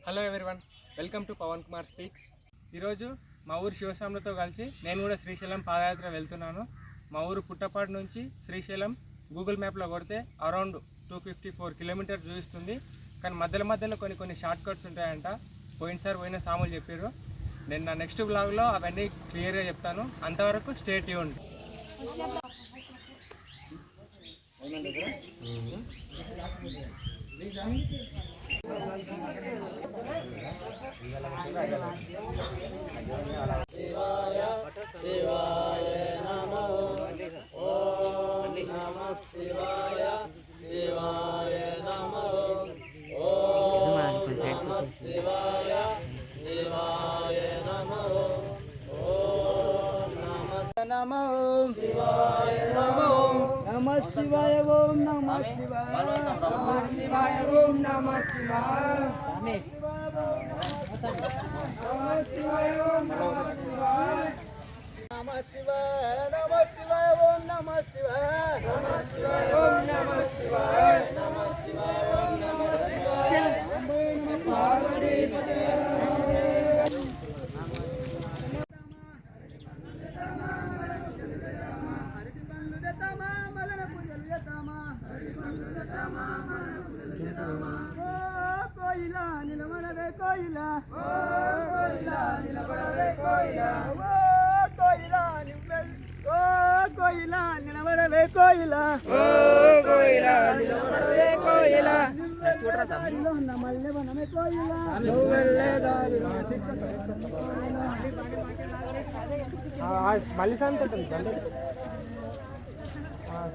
Hello everyone, welcome to Pawan Kumar speaks. ఈరోజు మా ఊరు శివస్వాములతో కలిసి నేను కూడా శ్రీశైలం పాదయాత్ర వెళ్తున్నాను. మా ఊరు పుట్టపాడు నుంచి శ్రీశైలం గూగుల్ మ్యాప్లో కొడితే అరౌండ్ 254 కిలోమీటర్స్ చూపిస్తుంది. కానీ మధ్యలో కొన్ని షార్ట్ కట్స్ ఉంటాయంట. పోయినసారి పోయిన సాములు చెప్పారు. నేను నా నెక్స్ట్ బ్లాగ్లో అవన్నీ క్లియర్గా చెప్తాను. అంతవరకు స్టే ట్యూన్డ్. శివాయ శివాయ నమో ఓం నమః శివాయ శివాయ నమో ఓం నమః శివాయ శివాయ నమో ఓం నమః శివాయ నమో నమః శివాయ ఓం నమః శివాయ నమః శివాయ ఓం నమః శివాయ నమః శివాయ ఓం నమః శివాయ నమః శివాయ నమః శివాయ ఓం నమః శివాయ నమః శివాయ ఓం నమః శివాయ నమః శివాయ ఓం నమః శివాయ కోయిలా నిలబడవే కోయిలా కోయిలా నిలబడవే కోయిలా కోయిలా కోయిలా నిలబడవే కోయిలా కోయిలా నిలబడవే కోయిలా మల్లె వనమే కోయిలా మళ్ళీ సంతోషం.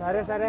సరే సరే.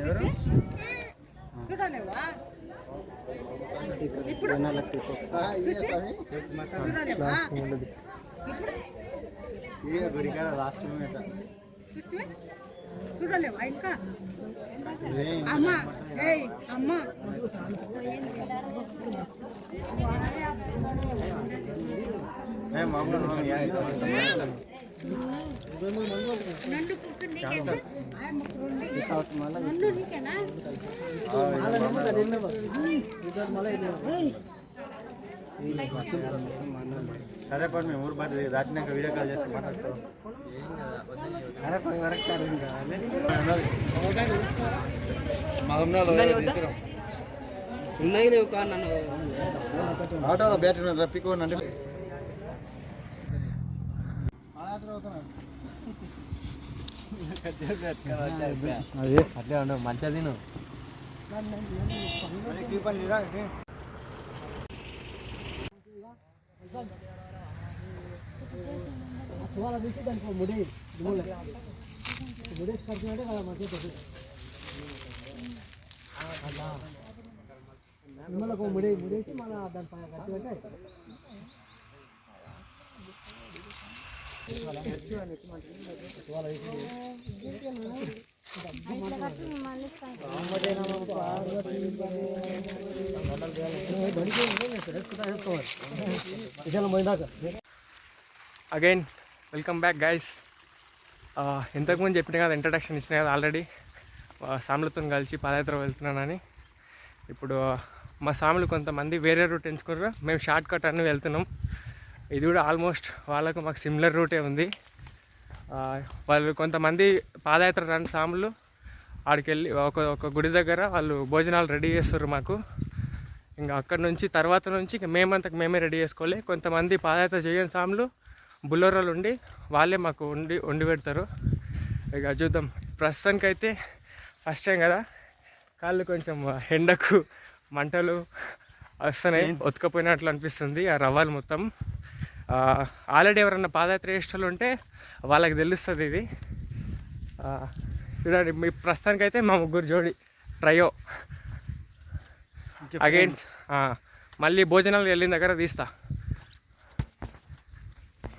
ఎవరు చూడలేవా ఇప్పుడు లాస్ట్ చూడలేవా ఇంకా అమ్మా అమ్మా సరే పని మేము ఊరు బట్టి దాటినాక వీడియో కాల్ చేసి మాట్లాడుతాం. అరే పది వరకు ఉన్నాయి ఆటోలో బ్యాటరీ రప్పికోనండి. అదే అట్లే ఉండవు మంచిగా తిను ముడి కడుతుంటే కదా మంచిగా నిమ్మలకు ముడేసి మన దాని పైన కట్టి పెట్టి అగైన్ వెల్కమ్ బ్యాక్ గైస్. ఇంతకుముందు చెప్పిన కదా, ఇంట్రడక్షన్ ఇచ్చిన కదా ఆల్రెడీ, సాములతో కలిసి పాదయాత్ర వెళ్తున్నానని. ఇప్పుడు మా సాములు కొంతమంది వేరే రూట్ ఎంచుకున్నారు, మేము షార్ట్ కట్ అని వెళ్తున్నాం. ఇది కూడా ఆల్మోస్ట్ వాళ్ళకు మాకు సిమిలర్ రూటే ఉంది. వాళ్ళు కొంతమంది పాదయాత్ర రాని సాములు ఆడికి వెళ్ళి ఒక గుడి దగ్గర వాళ్ళు భోజనాలు రెడీ చేస్తారు మాకు. ఇంకా అక్కడ నుంచి తర్వాత నుంచి మేమంతకు మేమే రెడీ చేసుకోవాలి. కొంతమంది పాదయాత్ర చేయని సాములు బుల్లరోలు ఉండి వాళ్ళే మాకు వండి పెడతారు. ఇక చూద్దాం. ప్రస్తుతానికైతే ఫస్ట్ టైం కదా, కాళ్ళు కొంచెం ఎండకు మంటలు వస్తున్నాయి, ఉతకపోయినట్లు అనిపిస్తుంది ఆ రవ్వలు మొత్తం. ఆల్రెడీ ఎవరన్నా పాదయాత్ర చేసేటోళ్ళు ఉంటే వాళ్ళకి తెలుస్తుంది ఇది. చూడండి, మీ ప్రస్తుతానికైతే మా ముగ్గురు జోడి ట్రయో. అగైన్ మళ్ళీ భోజనాలు వెళ్ళిన దగ్గర తీస్తా.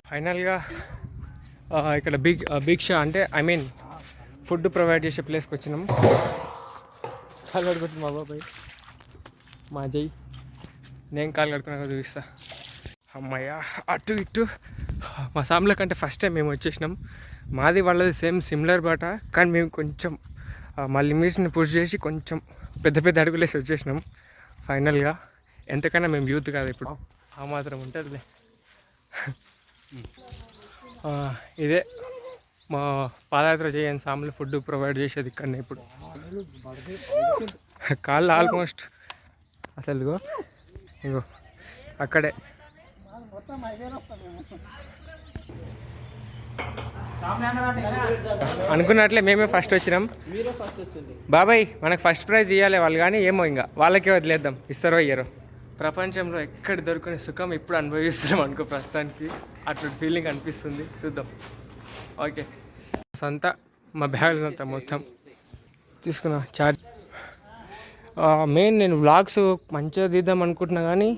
ఫైనల్గా ఇక్కడ భిక్ష అంటే ఫుడ్ ప్రొవైడ్ చేసే ప్లేస్కి వచ్చినాం. కాలు కడుకుంటుంది మా బాబాయ్, మా జై. నేను కాలు కడుకున్నాక చూపిస్తా. అమ్మయ్య, అటు ఇటు మా సాముల కంటే ఫస్ట్ టైం మేము వచ్చేసినాం. మాది వాళ్ళది సేమ్ సిమిలర్ బాట, కానీ మేము కొంచెం మళ్ళీ లిమిట్స్ని పుష్ చేసి కొంచెం పెద్ద పెద్ద అడుగులేసి వచ్చేసినాం. ఫైనల్గా ఎంతకైనా మేము యూత్ కాదు, ఇప్పుడు ఆ మాత్రం ఉంటుందిలే. ఇదే మా పాదయాత్ర చేయని సాములు ఫుడ్ ప్రొవైడ్ చేసేది ఇక్కడనే. ఇప్పుడు కాళ్ళు ఆల్మోస్ట్ అసలు ఇగో అక్కడే అనుకున్నట్లే మేమే ఫస్ట్ వచ్చినాం. బాబాయ్ మనకు ఫస్ట్ ప్రైజ్ ఇవ్వాలి వాళ్ళు, కానీ ఏమో ఇంకా వాళ్ళకే వదిలేద్దాం, ఇస్తారో ఇయ్యరో. ప్రపంచంలో ఎక్కడ దొరుకునే సుఖం ఇప్పుడు అనుభవిస్తున్నాం అనుకో. ప్రస్తుతానికి అట్లా ఫీలింగ్ అనిపిస్తుంది. చూద్దాం. ఓకే, అంతా మా బ్యాగులు అంతా మొత్తం తీసుకున్నా. మెయిన్ నేను వ్లాగ్స్ మంచిగా తీద్దాం అనుకుంటున్నా, కానీ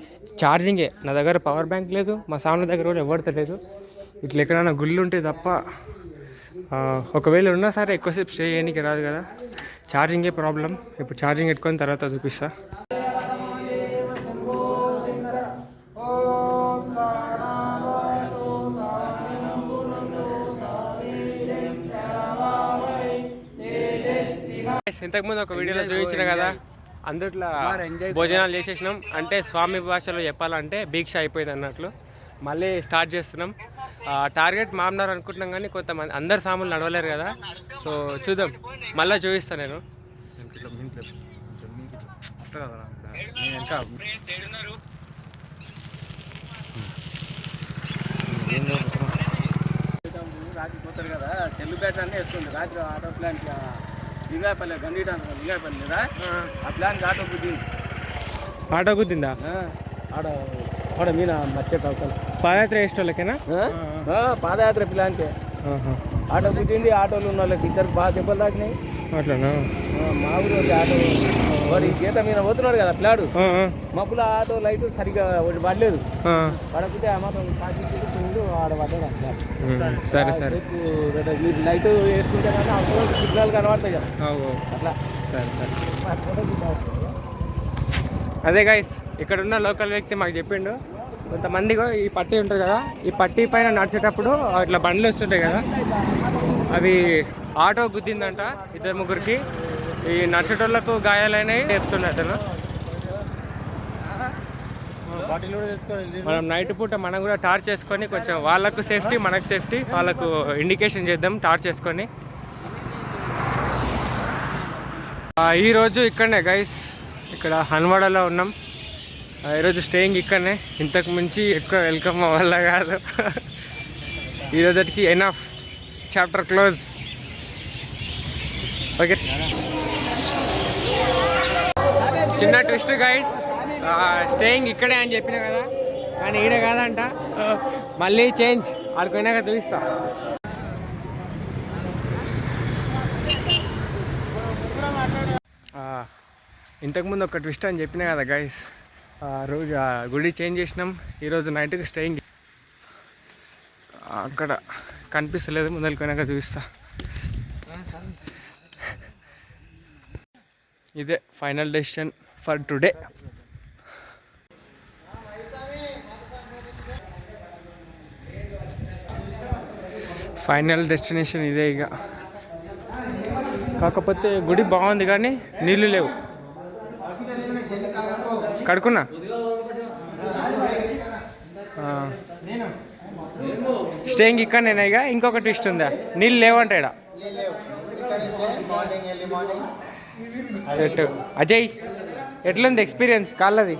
ఛార్జింగే నా దగ్గర, పవర్ బ్యాంక్ లేదు, మా సాముల దగ్గర కూడా ఎవరితో లేదు. ఇట్లా ఎక్కడైనా గుళ్ళు ఉంటే తప్ప, ఒకవేళ ఉన్నా సరే ఎక్కువసేపు స్టే చేయడానికి రాదు కదా, ఛార్జింగే ప్రాబ్లం. ఇప్పుడు ఛార్జింగ్ పెట్టుకొని తర్వాత చూపిస్తా. ఇంతకుముందు ఒక వీడియోలో చూపించిన కదా, అందుట్లో భోజనాలు చేసేసినాం. అంటే స్వామి భాషలో చెప్పాలంటే భిక్ష అయిపోయింది అన్నట్లు. మళ్ళీ స్టార్ట్ చేస్తున్నాం. టార్గెట్ మామూలు అనుకుంటున్నాం, కానీ కొంతమంది అందరు సాములు నడవలేరు కదా. సో చూద్దాం, మళ్ళీ చూపిస్తాను నేను. రాత్రి పోతారు కదా, సెల్లు బ్యాటరీ అన్నీ వేసుకుంటారు. రాత్రి ఆటో ప్లాన్కి లింగాయపల్లి గండిట లింగాయపల్లి లేదా, ఆ ప్లాన్కి ఆటో గుద్దిందా? ఆడ మీన మచ్చే పాదయాత్ర వేసేటోళ్ళకేనా? పాదయాత్ర ప్లాన్కే ఆటో గుద్దింది. ఆటోలు ఉన్న వాళ్ళకి ఇద్దరికి బాగా దెబ్బలు తాకినాయి. అట్లనా? మా ఊరు ఆటో వాడి గీత మీద పోతున్నాడు కదా ప్లాడు, మబ్బుల ఆటో లైట్ సరిగ్గా ఒకటి పడలేదు. పడకపోతే ఆ మాత్రం పాకించు ఆడ పడ్డాడు. సరే సరే, మీరు లైట్ వేసుకుంటే కానీ అప్పుడు సిగ్నల్ కనబడతాయి కదా అట్లా. సరే సరే. అదే గైస్, ఇక్కడ ఉన్న లోకల్ వ్యక్తి మాకు చెప్పిండు, కొంతమంది ఈ పట్టీ ఉంటుంది కదా, ఈ పట్టీ పైన నడిచేటప్పుడు ఇట్లా బండ్లు వస్తుంటాయి కదా, అవి ఆటో గుద్దిందంట ఇద్దరు ముగ్గురికి. ఈ నడిచేటోళ్ళకు గాయాలైనవి చెప్తుండే అతను. మనం నైట్ పూట మనం కూడా టార్చ్ చేసుకొని కొంచెం వాళ్ళకు సేఫ్టీ మనకు సేఫ్టీ, వాళ్ళకు ఇండికేషన్ చేద్దాం టార్చ్ చేసుకొని. ఈరోజు ఇక్కడనే గైస్, ఇక్కడ హన్వాడలో ఉన్నాం. ఈరోజు స్టేయింగ్ ఇక్కడనే, ఇంతకు మించి ఎక్కువ వెల్కమ్ వల్ల కాదు. ఈరోజుకి ఎనఫ్, చాప్టర్ క్లోజ్. ఓకే, చిన్న ట్విస్ట్ గైస్, స్టేయింగ్ ఇక్కడే అని చెప్పినా కదా, కానీ ఈడే కాదంట, మళ్ళీ చేంజ్ ఆడుకున్నాక చూపిస్తా. ఇంతకుముందు ఒక ట్విస్ట్ అని చెప్పినా కదా గైస్, రోజు గుడి చేంజ్ చేసినాం, ఈరోజు నైట్కి స్టేయింగ్. అక్కడ కనిపిస్తలేదు, ముందరిపోయినాక చూపిస్తా. ఇదే final decision for today. Final destination ఇదే ఇక. కాకపోతే గుడి బాగుంది కానీ నీళ్ళు లేవు. కడుకున్నా స్టేయింగ్ ఇక్కడ నేను ఇక. ఇంకొక ట్విస్ట్ ఉందా, నీళ్ళు లేవంట ఇక్కడ. సెట్. అజయ్ ఎట్లుంది ఎక్స్పీరియన్స్ కాళ్ళది?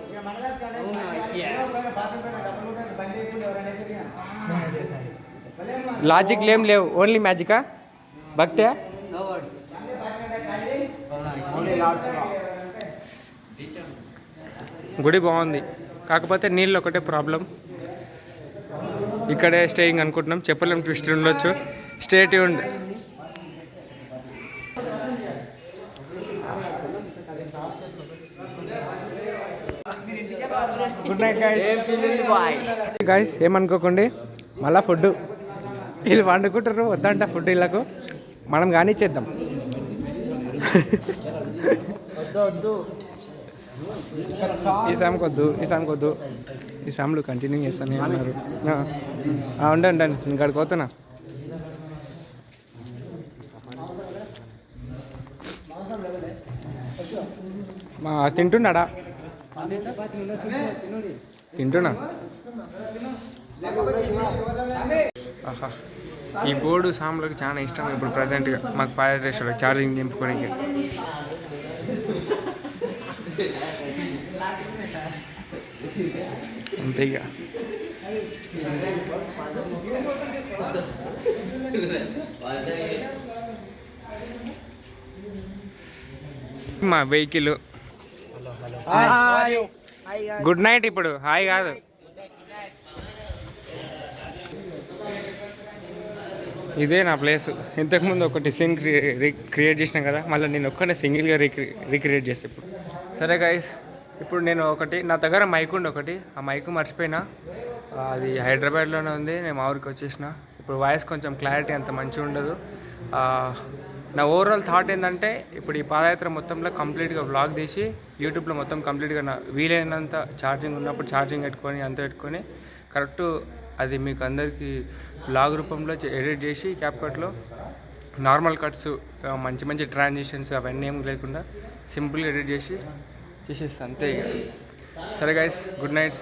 లాజిక్ ఏం లేవు, ఓన్లీ మ్యాజికా? భక్తే? గుడి బాగుంది, కాకపోతే నీళ్ళు ఒకటే ప్రాబ్లం. ఇక్కడే స్టేయింగ్ అనుకుంటున్నాం, చెప్పలేం, ట్విస్ట్ ఉండొచ్చు. Stay tuned. Good night guys. ఏమనుకోకండి, మళ్ళా ఫుడ్ వీళ్ళు వండుకుంటారు, వద్దంట ఫుడ్ వీళ్ళకు, మనం కానిచ్చేద్దాం. ఈ సామ్కి వద్దు, ఈ సామ్లు కంటిన్యూ చేస్తాను అన్నారు. ఉండండి, నేను ఇక్కడికి పోతున్నా. తింటున్నాడా? తింటున్నా. ఆహా, ఈ బోర్డు సామ్లకు చాలా ఇష్టం ఇప్పుడు ప్రజెంట్గా మాకు పాదరేశ్వర ఛార్జింగ్ నింపుకోనికి. అంతే ఇక. మా వెహికల్. Good night. ఇప్పుడు హాయ్ కాదు, ఇదే నా ప్లేస్. ఇంతకుముందు ఒకటి సీన్ క్రియేట్ చేసినాం కదా, మళ్ళీ నేను ఒక్కనే సింగిల్గా రీక్రియేట్ చేస్తే ఇప్పుడు. సరే గైస్, ఇప్పుడు నేను నా దగ్గర మైక్ ఉండి ఒకటి, ఆ మైక్ మర్చిపోయినా. అది హైదరాబాద్లోనే ఉంది, నేను మా ఊరికి వచ్చేసిన. ఇప్పుడు వాయిస్ కొంచెం క్లారిటీ అంత మంచిగా ఉండదు. నా ఓవరాల్ థాట్ ఏంటంటే, ఇప్పుడు ఈ పాదయాత్ర మొత్తంలో కంప్లీట్గా వ్లాగ్ తీసి యూట్యూబ్లో మొత్తం కంప్లీట్గా వీలైనంత ఛార్జింగ్ ఉన్నప్పుడు ఛార్జింగ్ పెట్టుకొని అంత పెట్టుకొని కరెక్ట్ అది మీకు అందరికీ వ్లాగ్ రూపంలో ఎడిట్ చేసి క్యాప్కట్లో నార్మల్ కట్స్, మంచి మంచి ట్రాన్సిషన్స్ అవన్నీ ఏం లేకుండా సింపుల్గా ఎడిట్ చేసి చేసేస్తాను అంతే. సరే గైస్, గుడ్ నైట్స్.